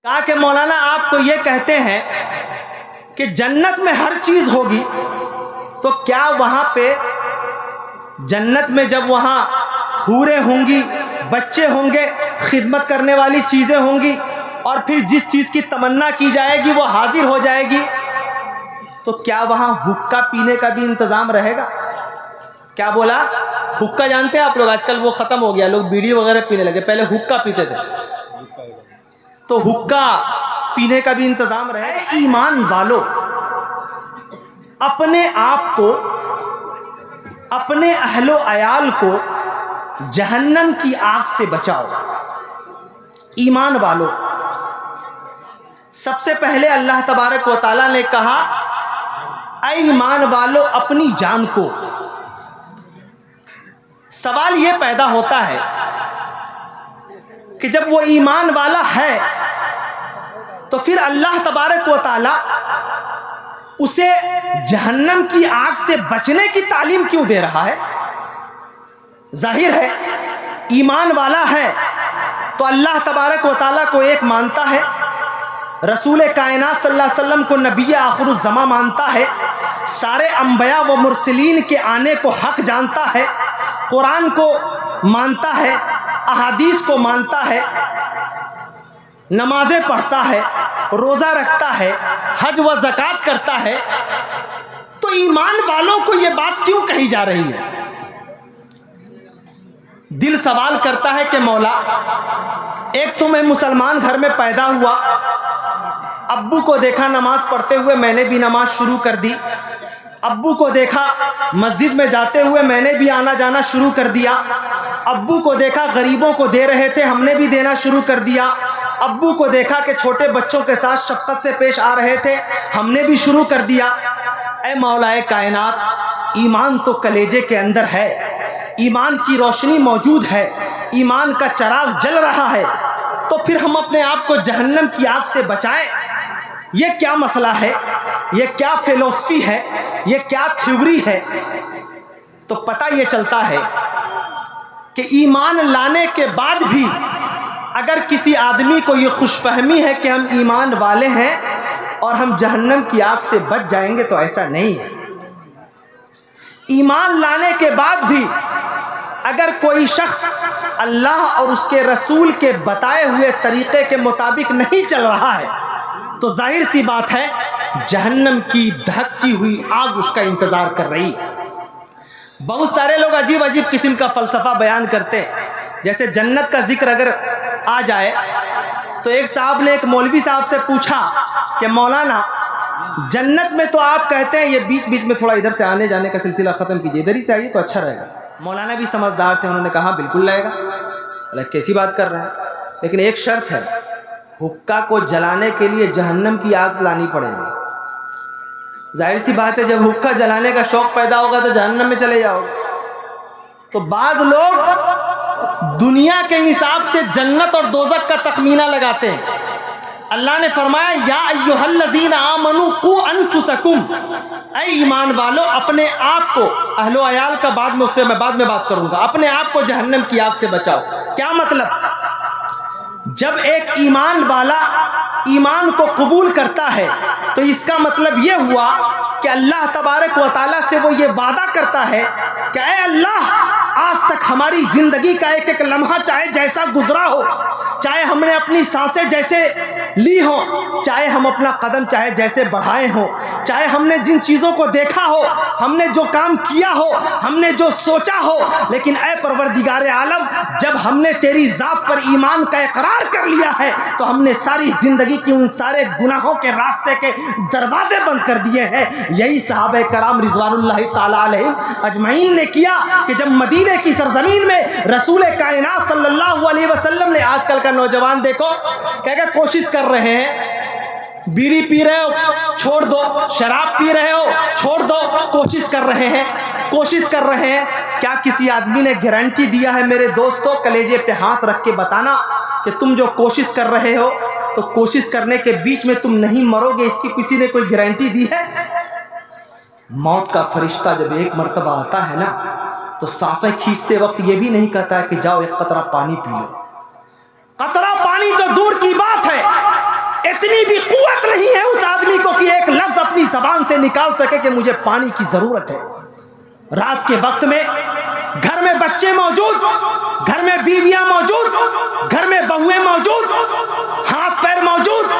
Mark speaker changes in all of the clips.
Speaker 1: کہا کہ مولانا آپ تو یہ کہتے ہیں کہ جنت میں ہر چیز ہوگی، تو کیا وہاں پہ جنت میں جب وہاں حوریں ہوں گی، بچے ہوں گے، خدمت کرنے والی چیزیں ہوں گی، اور پھر جس چیز کی تمنا کی جائے گی وہ حاضر ہو جائے گی، تو کیا وہاں حقہ پینے کا بھی انتظام رہے گا؟ کیا بولا؟ حقہ جانتے ہیں آپ لوگ؟ آج کل وہ ختم ہو گیا، لوگ بیڑی وغیرہ پینے لگے، پہلے حقہ پیتے تھے، تو حقہ پینے کا بھی انتظام رہے گا۔ ایمان والو، اپنے آپ کو، اپنے اہل و عیال کو جہنم کی آگ سے بچاؤ۔ ایمان والو، سب سے پہلے اللہ تبارک و تعالیٰ نے کہا اے ایمان والو اپنی جان کو۔ سوال یہ پیدا ہوتا ہے کہ جب وہ ایمان والا ہے تو پھر اللہ تبارک و تعالیٰ اسے جہنم کی آگ سے بچنے کی تعلیم کیوں دے رہا ہے؟ ظاہر ہے ایمان والا ہے تو اللہ تبارک و تعالیٰ کو ایک مانتا ہے، رسول کائنات صلی اللہ علیہ وسلم کو نبی آخر الزماں مانتا ہے، سارے انبیاء و مرسلین کے آنے کو حق جانتا ہے، قرآن کو مانتا ہے، احادیث کو مانتا ہے، نمازیں پڑھتا ہے، روزہ رکھتا ہے، حج و زکوٰۃ کرتا ہے، تو ایمان والوں کو یہ بات کیوں کہی جا رہی ہے؟ دل سوال کرتا ہے کہ مولا، ایک تو میں مسلمان گھر میں پیدا ہوا، ابو کو دیکھا نماز پڑھتے ہوئے، میں نے بھی نماز شروع کر دی، ابو کو دیکھا مسجد میں جاتے ہوئے، میں نے بھی آنا جانا شروع کر دیا، ابو کو دیکھا غریبوں کو دے رہے تھے، ہم نے بھی دینا شروع کر دیا، ابو کو دیکھا کہ چھوٹے بچوں کے ساتھ شفقت سے پیش آ رہے تھے، ہم نے بھی شروع کر دیا۔ اے مولا کائنات، ایمان تو کلیجے کے اندر ہے، ایمان کی روشنی موجود ہے، ایمان کا چراغ جل رہا ہے، تو پھر ہم اپنے آپ کو جہنم کی آگ سے بچائیں؟ یہ کیا مسئلہ ہے؟ یہ کیا فلسفی ہے؟ یہ کیا تھیوری ہے؟ تو پتہ یہ چلتا ہے کہ ایمان لانے کے بعد بھی اگر کسی آدمی کو یہ خوش فہمی ہے کہ ہم ایمان والے ہیں اور ہم جہنم کی آگ سے بچ جائیں گے، تو ایسا نہیں ہے۔ ایمان لانے کے بعد بھی اگر کوئی شخص اللہ اور اس کے رسول کے بتائے ہوئے طریقے کے مطابق نہیں چل رہا ہے تو ظاہر سی بات ہے جہنم کی دہکتی ہوئی آگ اس کا انتظار کر رہی ہے۔ بہت سارے لوگ عجیب عجیب قسم کا فلسفہ بیان کرتے ہیں، جیسے جنت کا ذکر اگر آ جائے تو ایک صاحب نے ایک مولوی صاحب سے پوچھا کہ مولانا جنت میں تو آپ کہتے ہیں، یہ بیچ بیچ میں تھوڑا ادھر سے آنے جانے کا سلسلہ ختم کیجیے، ادھر ہی سے آئیے تو اچھا رہے گا۔ مولانا بھی سمجھدار تھے، انہوں نے کہا بالکل لائے گا۔ اللہ کیسی بات کر رہا ہے، لیکن ایک شرط ہے، حقہ کو جلانے کے لیے جہنم کی آگ لانی پڑے گی۔ ظاہر سی بات ہے جب حقہ جلانے کا شوق پیدا ہوگا تو جہنم میں چلے جاؤ گے۔ تو بعض لوگ دنیا کے حساب سے جنت اور دوزخ کا تخمینہ لگاتے ہیں۔ اللہ نے فرمایا یا ایھا الذین آمنوا قوا انفسکم، اے ایمان والو اپنے آپ کو، اہل و عیال کا بعد میں اس پہ میں بعد میں بات کروں گا، اپنے آپ کو جہنم کی آگ سے بچاؤ۔ کیا مطلب؟ جب ایک ایمان والا ایمان کو قبول کرتا ہے تو اس کا مطلب یہ ہوا کہ اللہ تبارک و تعالیٰ سے وہ یہ وعدہ کرتا ہے کہ اے اللہ، آج تک ہماری زندگی کا ایک ایک لمحہ چاہے جیسا گزرا ہو، چاہے ہم نے اپنی سانسیں جیسے لی ہوں، چاہے ہم اپنا قدم چاہے جیسے بڑھائے ہوں، چاہے ہم نے جن چیزوں کو دیکھا ہو، ہم نے جو کام کیا ہو، ہم نے جو سوچا ہو، لیکن اے پروردگار عالم، جب ہم نے تیری ذات پر ایمان کا اقرار کر لیا ہے تو ہم نے ساری زندگی کی ان سارے گناہوں کے راستے کے دروازے بند کر دیے ہیں۔ یہی صحابہ کرام رضوان اللہ تعالی علیہم اجمعین نے کیا کہ جب مدینے کی سرزمین میں رسول کائنات صلی اللہ علیہ وسلم نے، آج کل کا نوجوان دیکھو کہ کوشش کر رہے ہیں، بیڑی پی رہے ہو چھوڑ دو، شراب پی رہے ہو چھوڑ دو، کوشش کر رہے ہیں۔ کیا کسی آدمی نے گارنٹی دیا ہے میرے دوستو، کلیجے پہ ہاتھ رکھ کے بتانا کہ تم جو کوشش کر رہے ہو تو کوشش کرنے کے بیچ میں تم نہیں مرو گے، اس کی کسی نے کوئی گارنٹی دی ہے؟ موت کا فرشتہ جب ایک مرتبہ آتا ہے نا تو سانسیں کھینچتے وقت یہ بھی نہیں کہتا ہے کہ جاؤ ایک قطرہ پانی پی لو۔ قطرہ پانی تو دور کی بات ہے، سے نکال سکے کہ مجھے پانی کی ضرورت ہے. رات کے وقت میں گھر میں بچے موجود, گھر میں بیویاں موجود, گھر میں بہویں موجود, ہاتھ پیر موجود,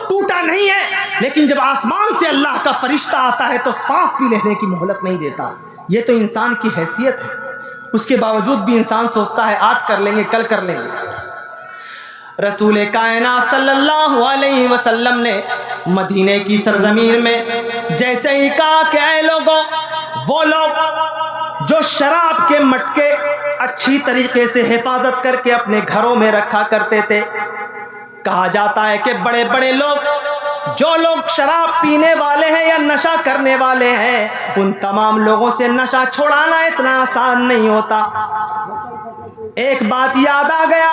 Speaker 1: ٹوٹا نہیں ہے, لیکن جب آسمان سے اللہ کا فرشتہ آتا ہے تو سانس بھی لینے کی مہلت نہیں دیتا. یہ تو انسان کی حیثیت ہے. اس کے باوجود بھی انسان سوچتا ہے آج کر لیں گے, کل کر لیں گے. رسول کائنات صلی اللہ علیہ وسلم نے مدینے کی سرزمین میں جیسے ہی کہا کہ اے لوگوں, وہ لوگ جو شراب کے مٹکے اچھی طریقے سے حفاظت کر کے اپنے گھروں میں رکھا کرتے تھے, کہا جاتا ہے کہ بڑے بڑے لوگ, جو لوگ شراب پینے والے ہیں یا نشہ کرنے والے ہیں, ان تمام لوگوں سے نشہ چھوڑانا اتنا آسان نہیں ہوتا. ایک بات یاد آ گیا,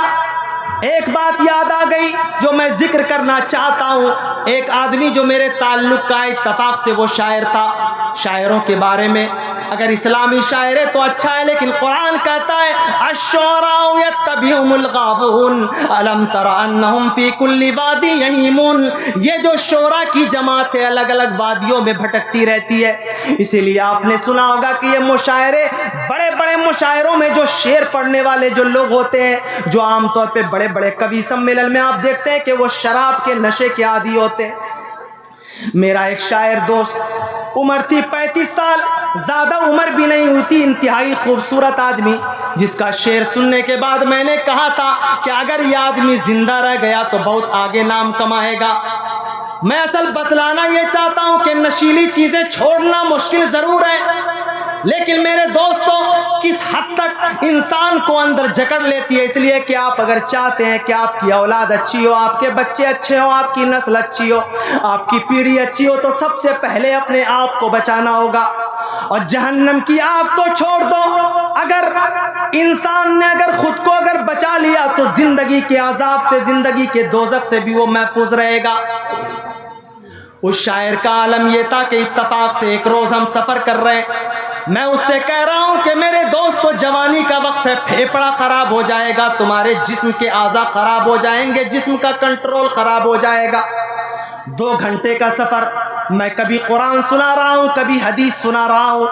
Speaker 1: ایک بات یاد آ گئی جو میں ذکر کرنا چاہتا ہوں. ایک آدمی جو میرے تعلق کا اتفاق سے وہ شاعر تھا. شاعروں کے بارے میں اگر اسلامی شاعر ہے تو اچھا ہے, لیکن قرآن کہتا ہے الشعراء یتبعهم الغاوون الم تر انہم فی کل وادی یہیمون. یہ جو شعراء کی جماعت ہے الگ الگ وادیوں میں بھٹکتی رہتی ہے. اسی لیے آپ نے سنا ہوگا کہ یہ مشاعرے, بڑے بڑے مشاعروں میں جو شعر پڑھنے والے جو لوگ ہوتے ہیں, جو عام طور پہ بڑے بڑے کوی سمیلن میں آپ دیکھتے ہیں کہ وہ شراب کے نشے کے عادی ہوتے ہیں. میرا ایک شاعر دوست, عمر تھی 35 سال, زیادہ عمر بھی نہیں ہوتی, انتہائی خوبصورت آدمی, جس کا شعر سننے کے بعد میں نے کہا تھا کہ اگر یہ آدمی زندہ رہ گیا تو بہت آگے نام کمائے گا. میں اصل بتلانا یہ چاہتا ہوں کہ نشیلی چیزیں چھوڑنا مشکل ضرور ہے, لیکن میرے دوستوں کس حد تک انسان کو اندر جکڑ لیتی ہے. اس لیے کہ آپ اگر چاہتے ہیں کہ آپ کی اولاد اچھی ہو, آپ کے بچے اچھے ہوں, آپ کی نسل اچھی ہو, آپ کی پیڑھی اچھی ہو, تو سب سے پہلے اپنے آپ کو بچانا ہوگا. اور جہنم کی آگ تو چھوڑ دو, اگر انسان نے اگر خود کو اگر بچا لیا تو زندگی کے عذاب سے, زندگی کے دوزخ سے بھی وہ محفوظ رہے گا. اس شاعر کا عالم یہ تھا کہ اتفاق سے ایک روز ہم سفر کر رہے ہیں, میں اس سے کہہ رہا ہوں کہ میرے دوستو جوانی کا وقت ہے, پھیپڑا خراب ہو جائے گا, تمہارے جسم کے اعضاء خراب ہو جائیں گے, جسم کا کنٹرول خراب ہو جائے گا. 2 گھنٹے کا سفر, میں کبھی قرآن سنا رہا ہوں, کبھی حدیث سنا رہا ہوں,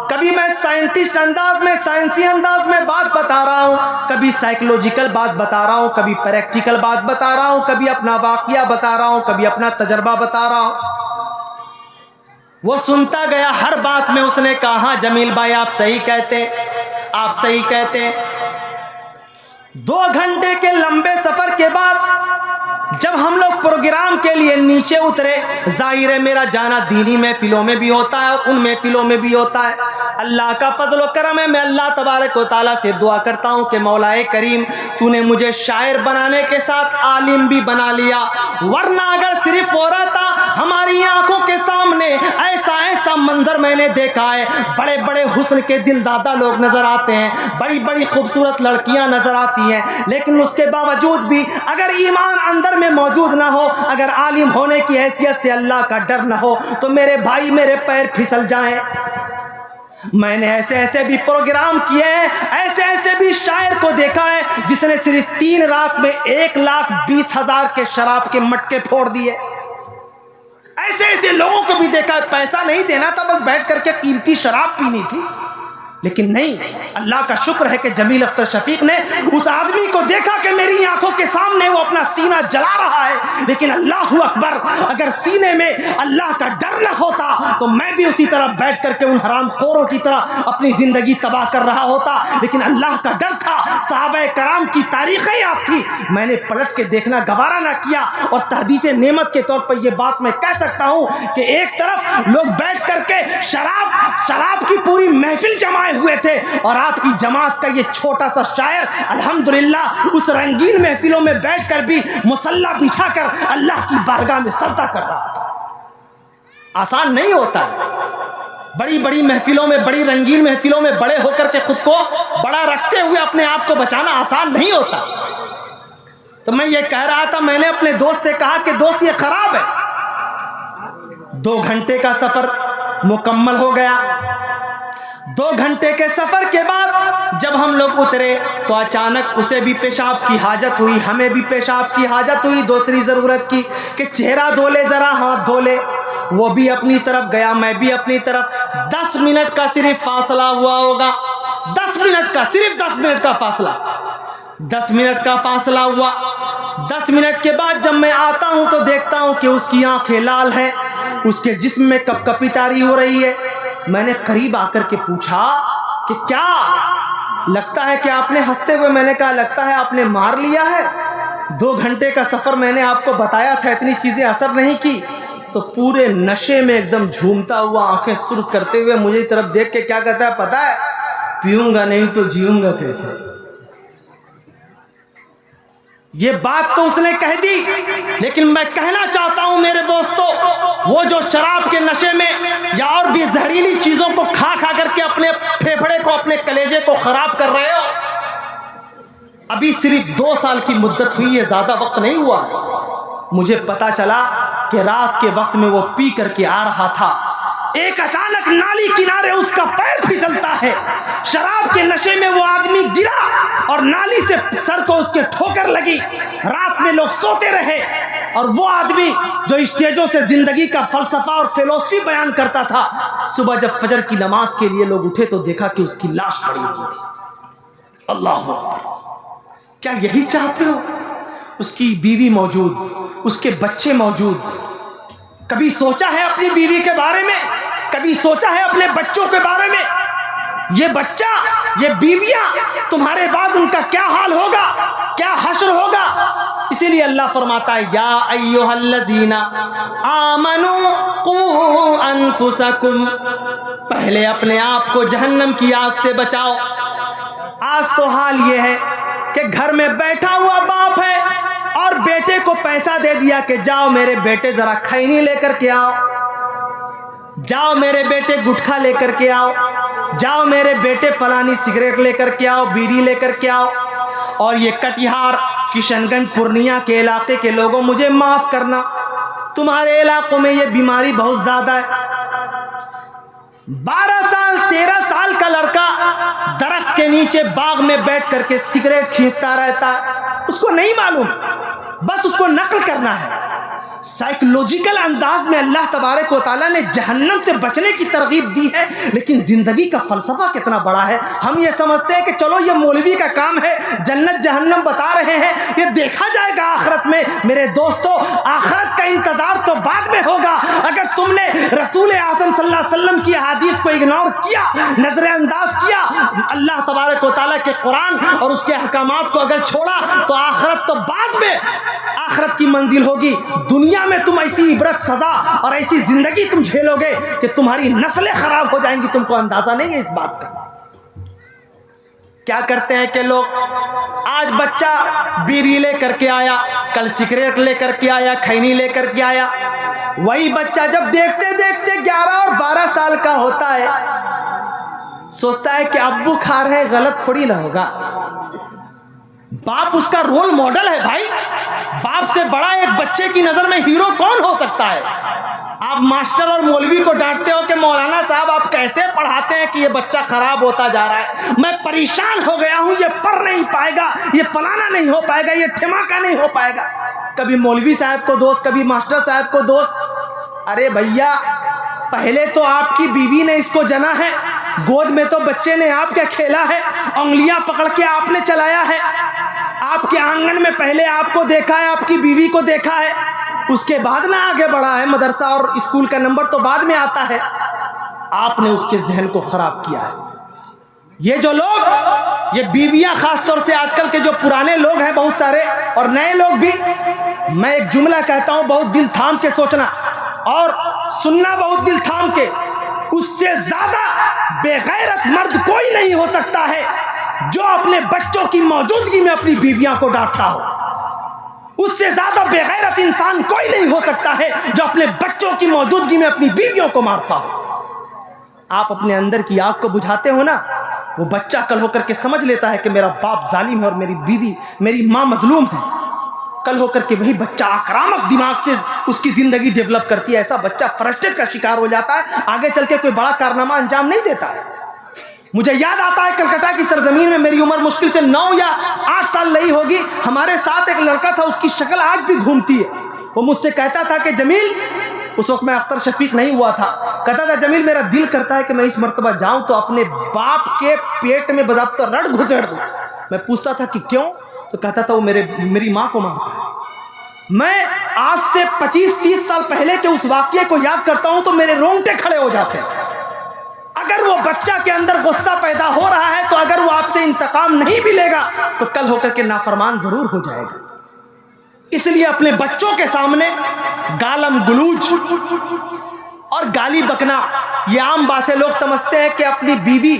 Speaker 1: کبھی میں سائنٹسٹ انداز میں, سائنسی انداز میں بات بتا رہا ہوں, کبھی سائیکلوجیکل بات بتا رہا ہوں, کبھی پریکٹیکل بات بتا رہا ہوں, کبھی اپنا واقعہ بتا رہا ہوں, کبھی اپنا تجربہ بتا رہا ہوں. وہ سنتا گیا, ہر بات میں اس نے کہا ہاں جمیل بھائی آپ صحیح کہتے, آپ صحیح کہتے. 2 گھنٹے کے لمبے سفر کے بعد جب ہم لوگ پروگرام کے لیے نیچے اترے, ظاہر ہے میرا جانا دینی محفلوں میں بھی ہوتا ہے اور ان محفلوں میں بھی ہوتا ہے. اللہ کا فضل و کرم ہے, میں اللہ تبارک و تعالیٰ سے دعا کرتا ہوں کہ مولا کریم تو نے مجھے شاعر بنانے کے ساتھ عالم بھی بنا لیا, ورنہ اگر صرف ہو رہا تھا ہماری آنکھوں کے سامنے ایسا ایسا منظر میں نے دیکھا ہے, بڑے بڑے حسن کے دل دادا لوگ نظر آتے ہیں, بڑی بڑی خوبصورت لڑکیاں نظر آتی ہیں, لیکن اس کے باوجود بھی اگر ایمان اندر میں موجود نہ ہو, اگر عالم ہونے کی حیثیت سے اللہ کا ڈر نہ ہو, تو میرے بھائی میرے پیر پھسل جائیں. میں نے ایسے ایسے بھی پروگرام کیے ہیں, ایسے ایسے بھی شاعر کو دیکھا ہے جس نے صرف 3 رات میں 1,20,000 کے شراب کے مٹکے پھوڑ دیے. ایسے ایسے لوگوں کو بھی دیکھا ہے, پیسہ نہیں دینا تھا, بس بیٹھ کر کے قیمتی شراب پینی تھی. لیکن نہیں, اللہ کا شکر ہے کہ جمیل اختر شفیق نے اس آدمی کو دیکھا کہ میری آنکھوں کے سامنے وہ اپنا سینہ جلا رہا ہے, لیکن اللہ اکبر, اگر سینے میں اللہ کا ڈر نہ ہوتا تو میں بھی اسی طرح بیٹھ کر کے ان حرام خوروں کی طرح اپنی زندگی تباہ کر رہا ہوتا. لیکن اللہ کا ڈر تھا, صحابہ کرام کی تاریخیں یاد تھی, میں نے پلٹ کے دیکھنا گوارا نہ کیا. اور تحدیث نعمت کے طور پر یہ بات میں کہہ سکتا ہوں کہ ایک طرف لوگ بیٹھ کر کے شراب کی پوری محفل جمائے ہوئے تھے, اور آپ کی جماعت کا یہ چھوٹا سا شاعر الحمدللہ اس رنگین محفلوں میں بیٹھ کر بھی مصلی بچھا کر اللہ کی بارگاہ میں سجدہ کر رہا تھا. آسان نہیں ہوتا ہے, بڑی بڑی محفلوں میں, بڑی رنگین محفلوں میں بڑے ہو کر کے خود کو بڑا رکھتے ہوئے اپنے آپ کو بچانا آسان نہیں ہوتا. تو میں یہ کہہ رہا تھا, میں نے اپنے دوست سے کہا کہ دوست یہ خراب ہے. 2 گھنٹے کا سفر مکمل ہو گیا. 2 گھنٹے کے سفر کے بعد جب ہم لوگ اترے تو اچانک اسے بھی پیشاب کی حاجت ہوئی, ہمیں بھی پیشاب کی حاجت ہوئی دوسری ضرورت کی کہ چہرہ دھو لے, ذرا ہاتھ دھو لے. وہ بھی اپنی طرف گیا, میں بھی اپنی طرف. 10 منٹ کا صرف فاصلہ ہوا ہوگا, 10 منٹ کا, صرف 10 منٹ کا فاصلہ, 10 منٹ کا فاصلہ ہوا. 10 منٹ کے بعد جب میں آتا ہوں تو دیکھتا ہوں کہ اس کی آنکھیں لال ہیں, اس کے جسم میں کپ کپی طاری ہو رہی ہے. میں نے قریب آ کر کے پوچھا کہ کیا لگتا ہے کہ آپ نے ہنستے ہوئے, میں نے کہا لگتا ہے آپ نے مار لیا ہے. 2 گھنٹے کا سفر میں نے آپ کو بتایا تھا, اتنی چیزیں اثر نہیں کی. تو پورے نشے میں ایک دم جھومتا ہوا آنکھیں سرخ کرتے ہوئے مجھے طرف دیکھ کے کیا کہتا ہے پتا ہے, پیوں گا نہیں تو جیوں گا کیسے. یہ بات تو اس نے کہہ دی, لیکن میں کہنا چاہتا ہوں میرے دوستو, وہ جو شراب کے نشے میں یا اور بھی زہریلی چیزوں کو کھا کھا کر کے اپنے پھیپھڑے کو, اپنے کلیجے کو خراب کر رہے ہو, ابھی صرف 2 سال کی مدت ہوئی ہے, زیادہ وقت نہیں ہوا. مجھے پتا چلا کہ رات کے وقت میں وہ پی کر کے آ رہا تھا, ایک اچانک نالی کنارے اس کا پیر پھسلتا ہے. شراب کے نشے میں وہ آدمی گرا اور نالی سے سر کو اس کے ٹھوکر لگی. رات میں لوگ سوتے رہے اور وہ آدمی جو اسٹیجوں سے زندگی کا فلسفہ اور فلسفی بیان کرتا تھا, صبح جب فجر کی نماز کے لیے لوگ اٹھے تو دیکھا کہ اس کی لاش پڑی ہوئی تھی. اللہ اکبر. کیا یہی چاہتے ہو؟ اس کی بیوی موجود, اس کے بچے موجود. کبھی سوچا ہے اپنی بیوی کے بارے میں؟ کبھی سوچا ہے اپنے بچوں کے بارے میں؟ یہ بچہ, یہ بیویاں, تمہارے بعد ان کا کیا حال ہوگا, کیا حشر ہوگا. اسی لیے اللہ فرماتا ہے یا ایھا الذین آمنوا قوا انفسکم, پہلے اپنے آپ کو جہنم کی آگ سے بچاؤ. آج تو حال یہ ہے کہ گھر میں بیٹھا ہوا باپ ہے اور بیٹے کو پیسہ دے دیا کہ جاؤ میرے بیٹے ذرا کھینی لے کر کے آؤ, جاؤ میرے بیٹے گٹکھا لے کر کے آؤ, جاؤ میرے بیٹے فلانی سگریٹ لے کر کے آؤ, بیڑی لے کر کے آؤ. اور یہ کٹیہار, کشن گنج, پورنیہ کے علاقے کے لوگوں مجھے معاف کرنا, تمہارے علاقوں میں یہ بیماری بہت زیادہ ہے. 12 سال 13 سال کا لڑکا درخت کے نیچے باغ میں بیٹھ کر کے سگریٹ کھینچتا رہتا ہے, اس کو نہیں معلوم, بس اس کو نقل کرنا ہے. سائیکولوجیکل انداز میں اللہ تبارک و تعالیٰ نے جہنم سے بچنے کی ترغیب دی ہے, لیکن زندگی کا فلسفہ کتنا بڑا ہے. ہم یہ سمجھتے ہیں کہ چلو یہ مولوی کا کام ہے, جنت جہنم بتا رہے ہیں, یہ دیکھا جائے گا آخرت میں. میرے دوستو, آخرت کا انتظار تو بعد میں ہوگا. اگر تم نے رسول اعظم صلی اللہ علیہ وسلم کی احادیث کو اگنور کیا, نظر انداز کیا, اللہ تبارک و تعالیٰ کے قرآن اور اس کے احکامات کو اگر چھوڑا, تو آخرت تو بعد میں, آخرت کی منزل ہوگی. دنیا میں تم ایسی عبرت سزا اور ایسی زندگی تم جھیلو گے کہ تمہاری نسلیں خراب ہو جائیں گی, تم کو اندازہ نہیں ہے اس بات کا. کیا کرتے ہیں کہ لوگ, آج بچہ بیڑی لے کر کے آیا, کل سگریٹ لے کر کے آیا, کھینی لے کر کے آیا. وہی بچہ جب دیکھتے دیکھتے 11 اور 12 سال کا ہوتا ہے, سوچتا ہے کہ ابو کھا رہے, غلط تھوڑی نہ ہوگا. باپ اس کا رول ماڈل ہے بھائی. باپ سے بڑا ایک بچے کی نظر میں ہیرو کون ہو سکتا ہے؟ آپ ماسٹر اور مولوی کو ڈانٹتے ہو کہ مولانا صاحب آپ کیسے پڑھاتے ہیں کہ یہ بچہ خراب ہوتا جا رہا ہے, میں پریشان ہو گیا ہوں, یہ پڑھ نہیں پائے گا, یہ فلانا نہیں ہو پائے گا, یہ ٹھماکہ نہیں ہو پائے گا. کبھی مولوی صاحب کو دوست, کبھی ماسٹر صاحب کو دوست. ارے بھیا, پہلے تو آپ کی بیوی نے اس کو جنا ہے, گود میں تو بچے نے آپ کے کھیلا ہے, انگلیاں پکڑ کے آپ نے چلایا ہے, آپ کے آنگن میں پہلے آپ کو دیکھا ہے, آپ کی بیوی کو دیکھا ہے, اس کے بعد نہ آگے بڑھا ہے. مدرسہ اور اسکول کا نمبر تو بعد میں آتا ہے. آپ نے اس کے ذہن کو خراب کیا ہے. یہ جو لوگ, یہ بیویاں خاص طور سے آج کل کے جو پرانے لوگ ہیں بہت سارے اور نئے لوگ بھی, میں ایک جملہ کہتا ہوں, بہت دل تھام کے سوچنا اور سننا, بہت دل تھام کے. اس سے زیادہ بے غیرت مرد کوئی نہیں ہو سکتا ہے جو اپنے بچوں کی موجودگی میں اپنی بیویاں کو ڈانٹتا ہو. اس سے زیادہ بے غیرت انسان کوئی نہیں ہو سکتا ہے جو اپنے بچوں کی موجودگی میں اپنی بیویوں کو مارتا ہو. آپ اپنے اندر کی آگ کو بجھاتے ہو نا, وہ بچہ کل ہو کر کے سمجھ لیتا ہے کہ میرا باپ ظالم ہے اور میری بیوی, میری ماں مظلوم ہے. کل ہو کر کے وہی بچہ آکرامک دماغ سے اس کی زندگی ڈیولپ کرتی ہے. ایسا بچہ فرسٹریٹ کا شکار ہو جاتا ہے, آگے چل کے کوئی بڑا کارنامہ انجام نہیں دیتا ہے. مجھے یاد آتا ہے کلکتہ کی سرزمین میں میری عمر مشکل سے 9 یا 8 سال نہیں ہوگی، ہمارے ساتھ ایک لڑکا تھا، اس کی شکل آج بھی گھومتی ہے۔ وہ مجھ سے کہتا تھا کہ جمیل، اس وقت میں اختر شفیق نہیں ہوا تھا، کہتا تھا جمیل میرا دل کرتا ہے کہ میں اس مرتبہ جاؤں تو اپنے باپ کے پیٹ میں بضابطہ رڑ گھسیڑ دوں۔ میں پوچھتا تھا کہ کیوں؟ تو کہتا تھا وہ میری ماں کو مارتا ہے۔ میں آج سے 25-30 سال پہلے کے اس واقعے کو یاد کرتا ہوں تو میرے رونگٹے کھڑے ہو جاتے ہیں۔ اگر وہ بچہ کے اندر غصہ پیدا ہو رہا ہے تو اگر وہ آپ سے انتقام نہیں بھی لے گا تو کل ہو کر کے نافرمان ضرور ہو جائے گا۔ اس لیے اپنے بچوں کے سامنے گالم گلوچ اور گالی بکنا یہ عام بات ہے۔ لوگ سمجھتے ہیں کہ اپنی بیوی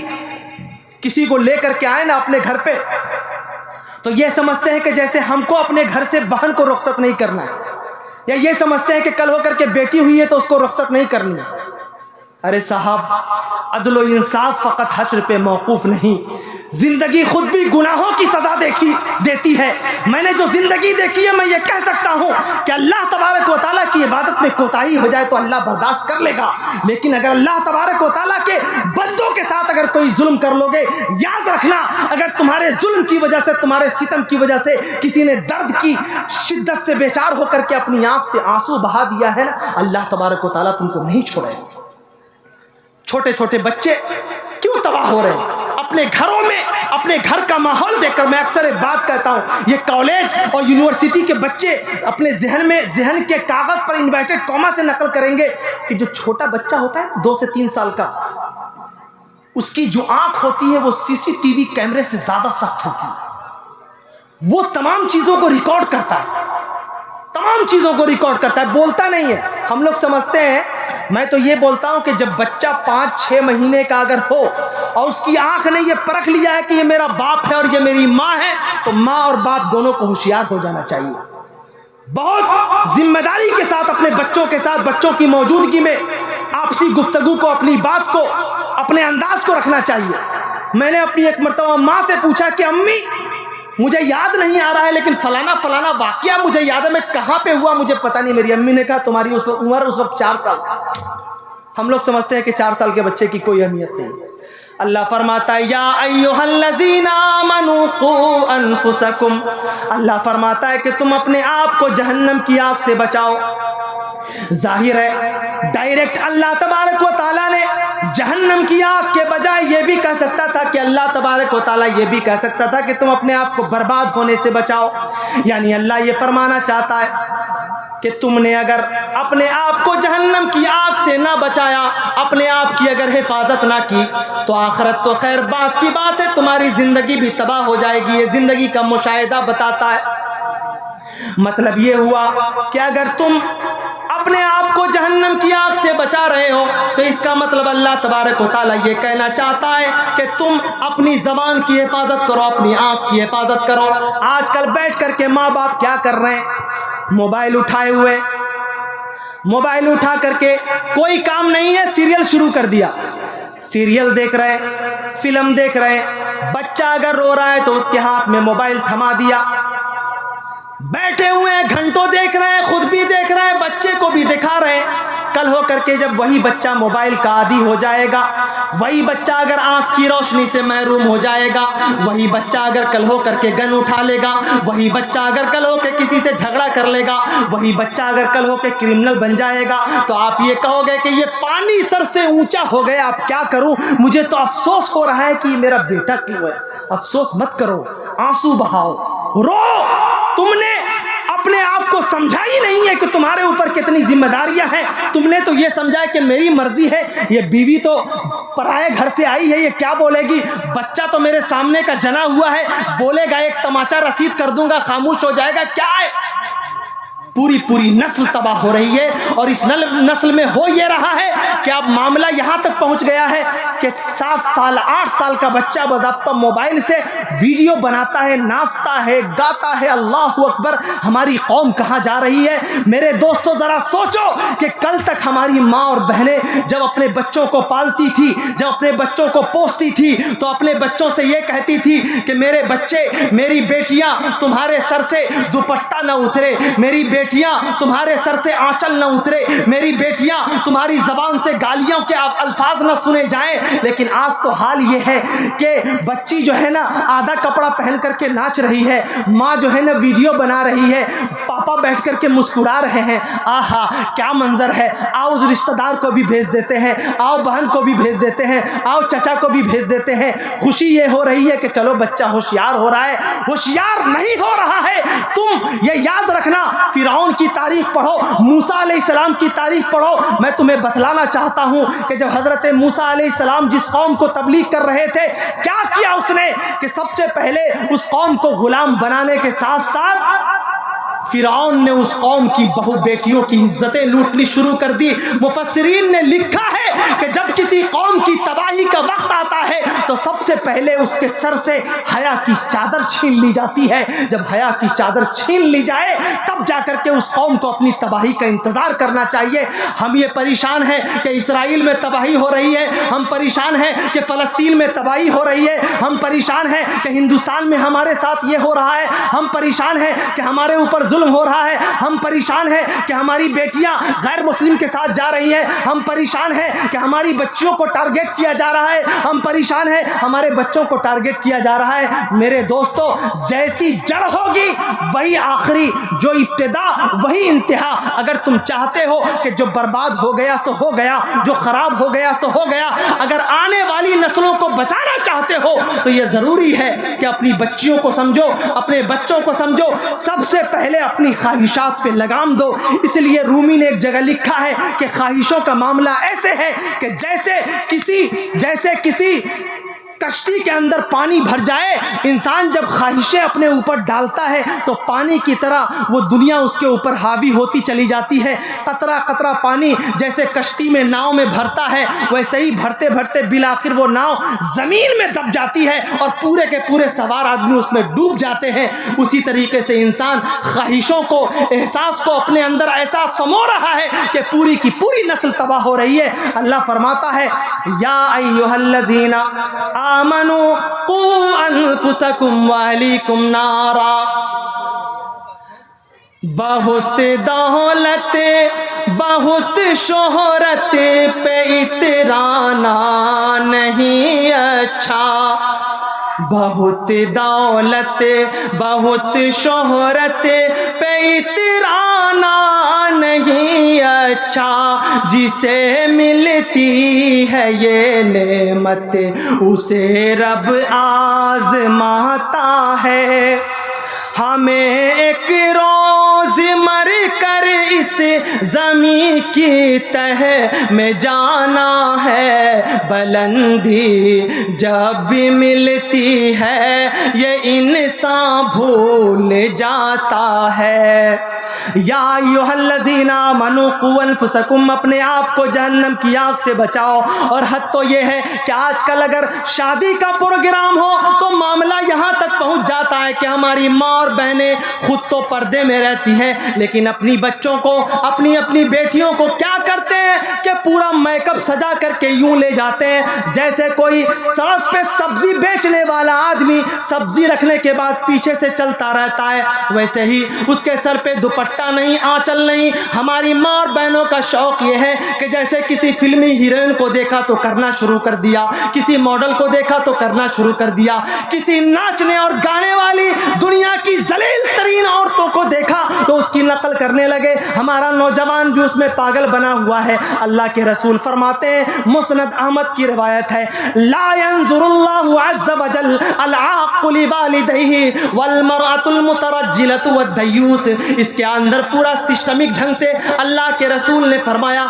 Speaker 1: کسی کو لے کر کے آئے نا اپنے گھر پہ تو یہ سمجھتے ہیں کہ جیسے ہم کو اپنے گھر سے بہن کو رخصت نہیں کرنا ہے، یا یہ سمجھتے ہیں کہ کل ہو کر کے بیٹی ہوئی ہے تو اس کو رخصت نہیں کرنی ہے۔ ارے صاحب، عدل و انصاف فقط حشر پہ موقوف نہیں، زندگی خود بھی گناہوں کی سزا دیتی ہے۔ میں نے جو زندگی دیکھی ہے میں یہ کہہ سکتا ہوں کہ اللہ تبارک و تعالیٰ کی عبادت میں کوتاہی ہو جائے تو اللہ برداشت کر لے گا، لیکن اگر اللہ تبارک و تعالیٰ کے بندوں کے ساتھ اگر کوئی ظلم کر لو گے، یاد رکھنا اگر تمہارے ظلم کی وجہ سے، تمہارے ستم کی وجہ سے کسی نے درد کی شدت سے بیچار ہو کر کے اپنی آنکھ سے آنسو بہا دیا ہے نا، اللہ تبارک و تعالیٰ تم کو نہیں چھوڑے گا۔ چھوٹے چھوٹے بچے کیوں تباہ ہو رہے ہیں اپنے گھروں میں؟ اپنے گھر کا ماحول دیکھ کر میں اکثر ایک بات کہتا ہوں، یہ کالج اور یونیورسٹی کے بچے اپنے ذہن کے کاغذ پر انورٹڈ کاما سے نقل کریں گے کہ جو چھوٹا بچہ ہوتا ہے نا 2 سے 3 سال کا، اس کی جو آنکھ ہوتی ہے وہ CCTV کیمرے سے زیادہ سخت ہوتی ہے۔ وہ تمام چیزوں کو ریکارڈ کرتا ہے، تمام چیزوں کو ریکارڈ کرتا ہے، بولتا نہیں ہے۔ ہم لوگ سمجھتے ہیں، میں تو یہ بولتا ہوں کہ جب بچہ 5-6 مہینے کا اگر ہو اور اس کی آنکھ نے یہ پرکھ لیا ہے کہ یہ میرا باپ ہے اور یہ میری ماں ہے تو ماں اور باپ دونوں کو ہوشیار ہو جانا چاہیے۔ بہت ذمہ داری کے ساتھ اپنے بچوں کے ساتھ، بچوں کی موجودگی میں آپسی گفتگو کو، اپنی بات کو، اپنے انداز کو رکھنا چاہیے۔ میں نے اپنی ایک مرتبہ ماں سے پوچھا کہ امی مجھے یاد نہیں آ رہا ہے لیکن فلانا واقعہ مجھے یاد ہے، میں کہاں پہ ہوا مجھے پتہ نہیں۔ میری امی نے کہا تمہاری عمر اس وقت 4 سال۔ ہم لوگ سمجھتے ہیں کہ 4 سال کے بچے کی کوئی اہمیت نہیں۔ اللہ فرماتا ہے یا ایھا الذین آمنوا قوا انفسکم، اللہ فرماتا ہے کہ تم اپنے آپ کو جہنم کی آگ سے بچاؤ۔ ظاہر ہے ڈائریکٹ اللہ تبارک و تعالیٰ نے جہنم کی آگ کے بجائے یہ بھی کہہ سکتا تھا کہ اللہ تبارک و تعالیٰ یہ بھی کہہ سکتا تھا کہ تم اپنے آپ کو برباد ہونے سے بچاؤ۔ یعنی اللہ یہ فرمانا چاہتا ہے کہ تم نے اگر اپنے آپ کو جہنم کی آگ سے نہ بچایا، اپنے آپ کی اگر حفاظت نہ کی تو آخرت تو خیر بات کی بات ہے، تمہاری زندگی بھی تباہ ہو جائے گی۔ یہ زندگی کا مشاہدہ بتاتا ہے۔ مطلب یہ ہوا کہ اگر تم اپنے آپ کو جہنم کی آگ سے بچا رہے ہو تو اس کا مطلب اللہ تبارک و تعالیٰ یہ کہنا چاہتا ہے کہ تم اپنی زبان کی حفاظت کرو، اپنی آنکھ کی حفاظت کرو۔ آج کل بیٹھ کر کے ماں باپ کیا کر رہے ہیں؟ موبائل اٹھائے ہوئے، موبائل اٹھا کر کے کوئی کام نہیں ہے، سیریل شروع کر دیا، سیریل دیکھ رہے، فلم دیکھ رہے۔ بچہ اگر رو رہا ہے تو اس کے ہاتھ میں موبائل تھما دیا، بیٹھے ہوئے ہیں گھنٹوں دیکھ رہے ہیں، خود بھی دیکھ رہے ہیں، بچے کو بھی دکھا رہے ہیں۔ کل ہو کر کے جب وہی بچہ موبائل کا عادی ہو جائے گا، وہی بچہ اگر آنکھ کی روشنی سے محروم ہو جائے گا، وہی بچہ اگر کل ہو کر کے گن اٹھا لے گا، وہی بچہ اگر کل ہو کے کسی سے جھگڑا کر لے گا، وہی بچہ اگر کل ہو کے کرمنل بن جائے گا تو آپ یہ کہو گے کہ یہ پانی سر سے اونچا ہو گیا، اب کیا کروں؟ مجھے تو افسوس ہو رہا ہے کہ یہ میرا بیٹا کیوں ہے۔ افسوس مت کرو، آنسو بہاؤ، رو۔ تم نے اپنے آپ کو سمجھا ہی نہیں ہے کہ تمہارے اوپر کتنی ذمہ داریاں ہیں۔ تم نے تو یہ سمجھا ہے کہ میری مرضی ہے، یہ بیوی تو پرائے گھر سے آئی ہے، یہ کیا بولے گی، بچہ تو میرے سامنے کا جنا ہوا ہے، بولے گا ایک تماچا رسید کر دوں گا، خاموش ہو جائے گا، کیا ہے؟ پوری نسل تباہ ہو رہی ہے۔ اور اس نسل میں ہو یہ رہا ہے کہ اب معاملہ یہاں تک پہنچ گیا ہے کہ 7 سال 8 سال کا بچہ باضابطہ موبائل سے ویڈیو بناتا ہے، ناچتا ہے، گاتا ہے۔ اللہ اکبر! ہماری قوم کہاں جا رہی ہے؟ میرے دوستو ذرا سوچو کہ کل تک ہماری ماں اور بہنیں جب اپنے بچوں کو پالتی تھی، جب اپنے بچوں کو پوستی تھی تو اپنے بچوں سے یہ کہتی تھی کہ میرے بچے، میری بیٹیاں، تمہارے سر سے دوپٹہ نہ اترے، میری بیٹیاں تمہارے سر سے آنچل نہ اترے، میری بیٹیاں تمہاری زبان سے گالیوں کے الفاظ نہ سنے جائیں۔ لیکن آج تو حال یہ ہے کہ بچی جو ہے نا آدھا کپڑا پہن کر کے ناچ رہی ہے، ماں جو ہے نا ویڈیو بنا رہی ہے، پاپا بیٹھ کر کے مسکرا رہے ہیں، آہا کیا منظر ہے، آؤ اس رشتہ دار کو بھی بھیج دیتے ہیں، آؤ بہن کو بھی بھیج دیتے ہیں، آؤ چچا کو بھی بھیج دیتے ہیں۔ خوشی یہ ہو رہی ہے کہ چلو بچہ ہوشیار ہو رہا ہے، ہوشیار نہیں ہو رہا ہے۔ تم یہ یاد رکھنا، فرعون کی تاریخ پڑھو، موسیٰ علیہ السلام کی تاریخ پڑھو۔ میں تمہیں بتلانا چاہتا ہوں کہ جب حضرت موسیٰ علیہ السلام جس قوم کو تبلیغ کر رہے تھے، کیا کیا اس نے کہ سب سے پہلے اس قوم کو غلام بنانے کے ساتھ ساتھ فرعون نے اس قوم کی بہو بیٹیوں کی عزتیں لوٹنی شروع کر دی۔ مفسرین نے لکھا ہے کہ جب کسی قوم کی تباہی کا وقت آتا ہے تو سب سے پہلے اس کے سر سے حیا کی چادر چھین لی جاتی ہے۔ جب حیا کی چادر چھین لی جائے تب جا کر کے اس قوم کو اپنی تباہی کا انتظار کرنا چاہیے۔ ہم یہ پریشان ہیں کہ اسرائیل میں تباہی ہو رہی ہے، ہم پریشان ہیں کہ فلسطین میں تباہی ہو رہی ہے، ہم پریشان ہیں کہ ہندوستان میں ہمارے ساتھ یہ ہو رہا ہے، ہم پریشان ہیں کہ ہمارے اوپر ظلم ہو رہا ہے، ہم پریشان ہیں کہ ہماری بیٹیاں غیر مسلم کے ساتھ جا رہی ہیں، ہم پریشان ہیں کہ ہماری بچیوں کو ٹارگٹ کیا جا رہا ہے، ہم پریشان ہیں ہمارے بچوں کو ٹارگٹ کیا جا رہا ہے۔ میرے دوستو، جیسی جڑ ہوگی وہی آخری، جو ابتدا وہی انتہا۔ اگر تم چاہتے ہو کہ جو برباد ہو گیا سو ہو گیا، جو خراب ہو گیا سو ہو گیا، اگر آنے والی نسلوں کو بچانا چاہتے ہو تو یہ ضروری ہے کہ اپنی بچیوں کو سمجھو، اپنے بچوں کو سمجھو، سب سے پہلے اپنی خواہشات پہ لگام دو۔ اس لیے رومی نے ایک جگہ لکھا ہے کہ خواہشوں کا معاملہ ایسے ہے کہ جیسے کسی کشتی کے اندر پانی بھر جائے، انسان جب خواہشیں اپنے اوپر ڈالتا ہے تو پانی کی طرح وہ دنیا اس کے اوپر حاوی ہوتی چلی جاتی ہے۔ قطرہ قطرہ پانی جیسے کشتی میں ناؤ میں بھرتا ہے، ویسے ہی بھرتے بھرتے بالآخر وہ ناؤ زمین میں دب جاتی ہے اور پورے کے پورے سوار آدمی اس میں ڈوب جاتے ہیں۔ اسی طریقے سے انسان خواہشوں کو، احساس کو اپنے اندر ایسا سمو رہا ہے کہ پوری کی پوری نسل تباہ ہو رہی ہے۔ اللہ فرماتا ہے یا ایھا الذین آمنوا قوا انفسکم واہلیکم نارا۔ بہت دولت بہت شہرت پہ اترانا نہیں اچھا، بہت دولت بہت شہرت پہ اترانا نہیں اچھا، جسے ملتی ہے یہ نعمت اسے رب آزماتا ہے۔ ہمیں ایک روز مر کر اس زمین کی تہ میں جانا ہے، بلندی جب بھی ملتی ہے یہ انسان بھول جاتا ہے۔ یا ایھا الذین آمنوا قوا انفسکم، اپنے آپ کو جہنم کی آگ سے بچاؤ۔ اور حد تو یہ ہے کہ آج کل اگر شادی کا پروگرام ہو تو معاملہ یہاں تک پہنچ جاتا ہے کہ ہماری ماں اور بہنیں خود تو پردے میں رہتی ہیں لیکن اپنی بچوں کو، اپنی بیٹیوں کو کیا کرتے ہیں کہ پورا میک اپ سجا کر کے یوں لے جاتے ہیں جیسے کوئی سڑک پہ سبزی بیچنے والا آدمی سبزی رکھنے کے بعد پیچھے سے چلتا رہتا ہے، ویسے ہی اس کے سر پہ دوپٹہ نہیں، آنچل نہیں۔ ہماری ماں اور بہنوں کا شوق یہ ہے کہ جیسے کسی فلمی ہیروئن کو دیکھا تو کرنا شروع کر دیا، کسی ماڈل کو دیکھا تو کرنا شروع کر دیا، کسی ناچنے اور گانے والی دنیا کی ذلیل ترین عورتوں کو دیکھا تو اس کی نقل کرنے لگے۔ ہمارا نوجوان بھی اس میں پاگل بنا ہوا ہے۔ اللہ کے رسول فرماتے ہیں، مسند احمد کی روایت ہے، لا ينظر اللہ عز وجل العاق لوالدیہ والمرأة المترجلة والدیوس۔ اس کے اندر پورا سسٹمک ڈھنگ سے اللہ کے رسول نے فرمایا